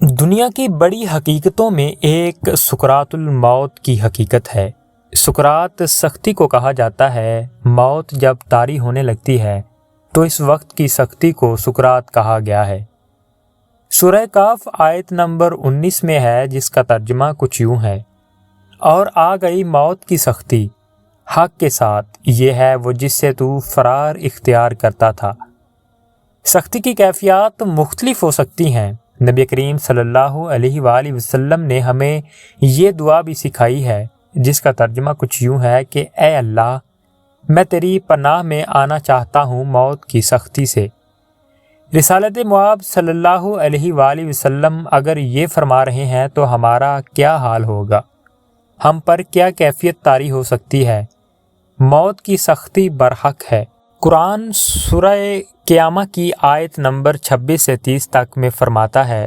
دنیا کی بڑی حقیقتوں میں ایک سکرات الموت کی حقیقت ہے۔ سکرات سختی کو کہا جاتا ہے۔ موت جب طاری ہونے لگتی ہے تو اس وقت کی سختی کو سکرات کہا گیا ہے۔ سورہ کاف آیت نمبر 19 میں ہے، جس کا ترجمہ کچھ یوں ہے: اور آ گئی موت کی سختی حق کے ساتھ، یہ ہے وہ جس سے تو فرار اختیار کرتا تھا۔ سختی کی کیفیات مختلف ہو سکتی ہیں۔ نبی کریم صلی اللہ علیہ وآلہ وسلم نے ہمیں یہ دعا بھی سکھائی ہے، جس کا ترجمہ کچھ یوں ہے کہ اے اللہ، میں تیری پناہ میں آنا چاہتا ہوں موت کی سختی سے۔ رسالت مآب صلی اللہ علیہ وآلہ وسلم اگر یہ فرما رہے ہیں تو ہمارا کیا حال ہوگا؟ ہم پر کیا کیفیت طاری ہو سکتی ہے؟ موت کی سختی برحق ہے۔ قرآن سورہ قیامہ کی آیت نمبر 26 سے 30 تک میں فرماتا ہے: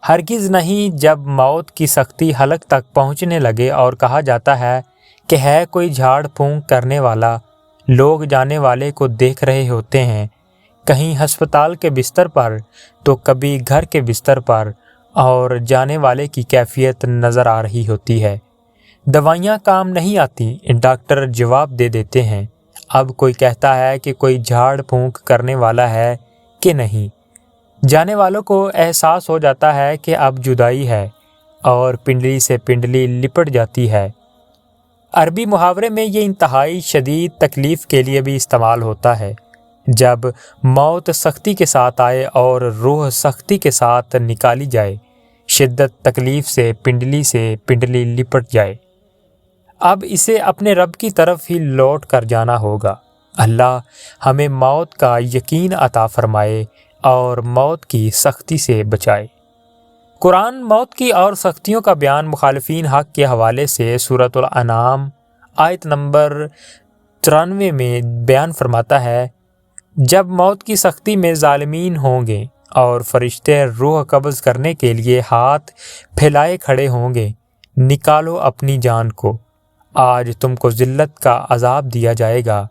ہرگز نہیں جب موت کی سختی حلق تک پہنچنے لگے اور کہا جاتا ہے کہ ہے کوئی جھاڑ پھونک کرنے والا، لوگ جانے والے کو دیکھ رہے ہوتے ہیں، کہیں ہسپتال کے بستر پر تو کبھی گھر کے بستر پر، اور جانے والے کی کیفیت نظر آ رہی ہوتی ہے۔ دوائیاں کام نہیں آتی، ڈاکٹر جواب دے دیتے ہیں۔ اب کوئی کہتا ہے کہ کوئی جھاڑ پھونک کرنے والا ہے کہ نہیں۔ جانے والوں کو احساس ہو جاتا ہے کہ اب جدائی ہے، اور پنڈلی سے پنڈلی لپٹ جاتی ہے۔ عربی محاورے میں یہ انتہائی شدید تکلیف کے لیے بھی استعمال ہوتا ہے۔ جب موت سختی کے ساتھ آئے اور روح سختی کے ساتھ نکالی جائے، شدت تکلیف سے پنڈلی لپٹ جائے۔ اب اسے اپنے رب کی طرف ہی لوٹ کر جانا ہوگا۔ اللہ ہمیں موت کا یقین عطا فرمائے اور موت کی سختی سے بچائے۔ قرآن موت کی اور سختیوں کا بیان مخالفین حق کے حوالے سے سورۃ الانعام آیت نمبر 93 میں بیان فرماتا ہے: جب موت کی سختی میں ظالمین ہوں گے اور فرشتے روح قبض کرنے کے لیے ہاتھ پھیلائے کھڑے ہوں گے، نکالو اپنی جان کو، آج تم کو ذلت کا عذاب دیا جائے گا،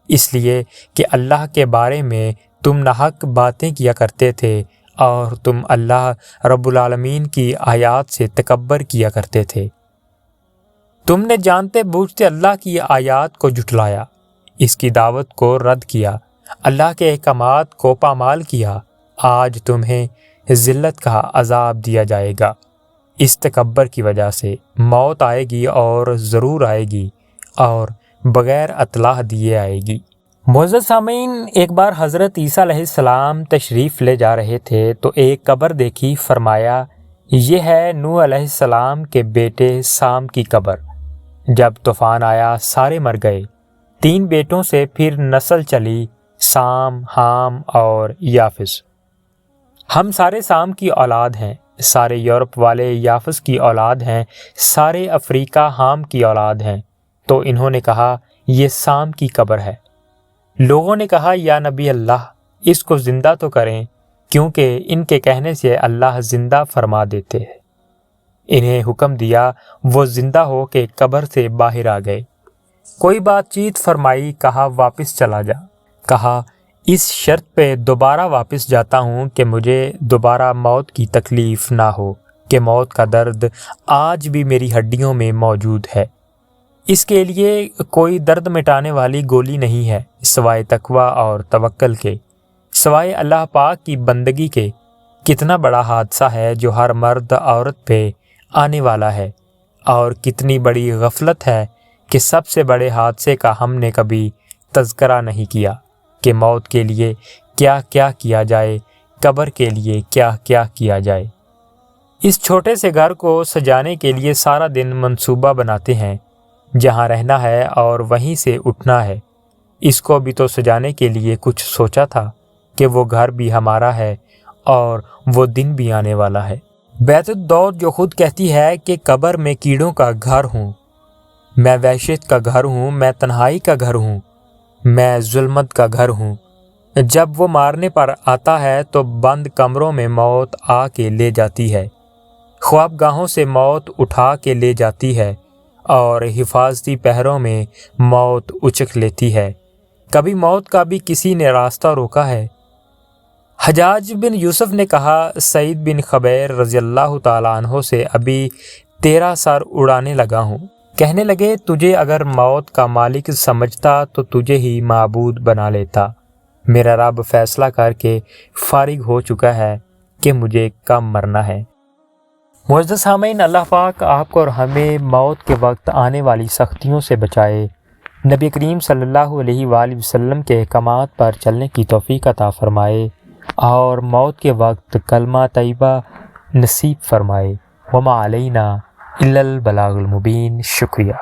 اس لیے کہ اللہ کے بارے میں تم ناحق باتیں کیا کرتے تھے اور تم اللہ رب العالمین کی آیات سے تکبر کیا کرتے تھے۔ تم نے جانتے بوجھتے اللہ کی آیات کو جھٹلایا، اس کی دعوت کو رد کیا، اللہ کے احکامات کو پامال کیا، آج تمہیں ذلت کا عذاب دیا جائے گا۔ اس تکبر کی وجہ سے موت آئے گی، اور ضرور آئے گی، اور بغیر اطلاع دیے آئے گی۔ معزز سامعین، ایک بار حضرت عیسیٰ علیہ السلام تشریف لے جا رہے تھے تو ایک قبر دیکھی، فرمایا یہ ہے نوح علیہ السلام کے بیٹے سام کی قبر۔ جب طوفان آیا سارے مر گئے۔ 3 بیٹوں سے پھر نسل چلی، سام، حام اور یافس۔ ہم سارے سام کی اولاد ہیں، سارے یورپ والے یافس کی اولاد ہیں، سارے افریقہ حام کی اولاد ہیں۔ تو انہوں نے کہا یہ سام کی قبر ہے۔ لوگوں نے کہا یا نبی اللہ، اس کو زندہ تو کریں، کیونکہ ان کے کہنے سے اللہ زندہ فرما دیتے ہیں۔ انہیں حکم دیا، وہ زندہ ہو کے قبر سے باہر آ گئے۔ کوئی بات چیت فرمائی، کہا واپس چلا جا۔ کہا اس شرط پہ دوبارہ واپس جاتا ہوں کہ مجھے دوبارہ موت کی تکلیف نہ ہو، کہ موت کا درد آج بھی میری ہڈیوں میں موجود ہے۔ اس کے لیے کوئی درد مٹانے والی گولی نہیں ہے سوائے تقوی اور توکل کے، سوائے اللہ پاک کی بندگی کے۔ کتنا بڑا حادثہ ہے جو ہر مرد عورت پہ آنے والا ہے، اور کتنی بڑی غفلت ہے کہ سب سے بڑے حادثے کا ہم نے کبھی تذکرہ نہیں کیا، کہ موت کے لیے کیا کیا کیا جائے، قبر کے لیے کیا کیا کیا جائے۔ اس چھوٹے سے گھر کو سجانے کے لیے سارا دن منصوبہ بناتے ہیں، جہاں رہنا ہے اور وہیں سے اٹھنا ہے۔ اس کو بھی تو سجانے کے لیے کچھ سوچا تھا کہ وہ گھر بھی ہمارا ہے اور وہ دن بھی آنے والا ہے۔ بیت الدور جو خود کہتی ہے کہ قبر میں کیڑوں کا گھر ہوں، میں وحشت کا گھر ہوں، میں تنہائی کا گھر ہوں، میں ظلمت کا گھر ہوں۔ جب وہ مارنے پر آتا ہے تو بند کمروں میں موت آ کے لے جاتی ہے، خوابگاہوں سے موت اٹھا کے لے جاتی ہے، اور حفاظتی پہروں میں موت اچک لیتی ہے۔ کبھی موت کا بھی کسی نے راستہ روکا ہے؟ حجاج بن یوسف نے کہا سعید بن خبیر رضی اللہ تعالیٰ عنہ سے ابھی تیرا سر اڑانے لگا ہوں۔ کہنے لگے تجھے اگر موت کا مالک سمجھتا تو تجھے ہی معبود بنا لیتا۔ میرا رب فیصلہ کر کے فارغ ہو چکا ہے کہ مجھے کب مرنا ہے۔ معزز سامعین، اللہ پاک آپ کو اور ہمیں موت کے وقت آنے والی سختیوں سے بچائے، نبی کریم صلی اللہ علیہ وآلہ وسلم کے احکامات پر چلنے کی توفیق عطا فرمائے اور موت کے وقت کلمہ طیبہ نصیب فرمائے۔ وما علینا الا البلاغ المبین۔ شکریہ۔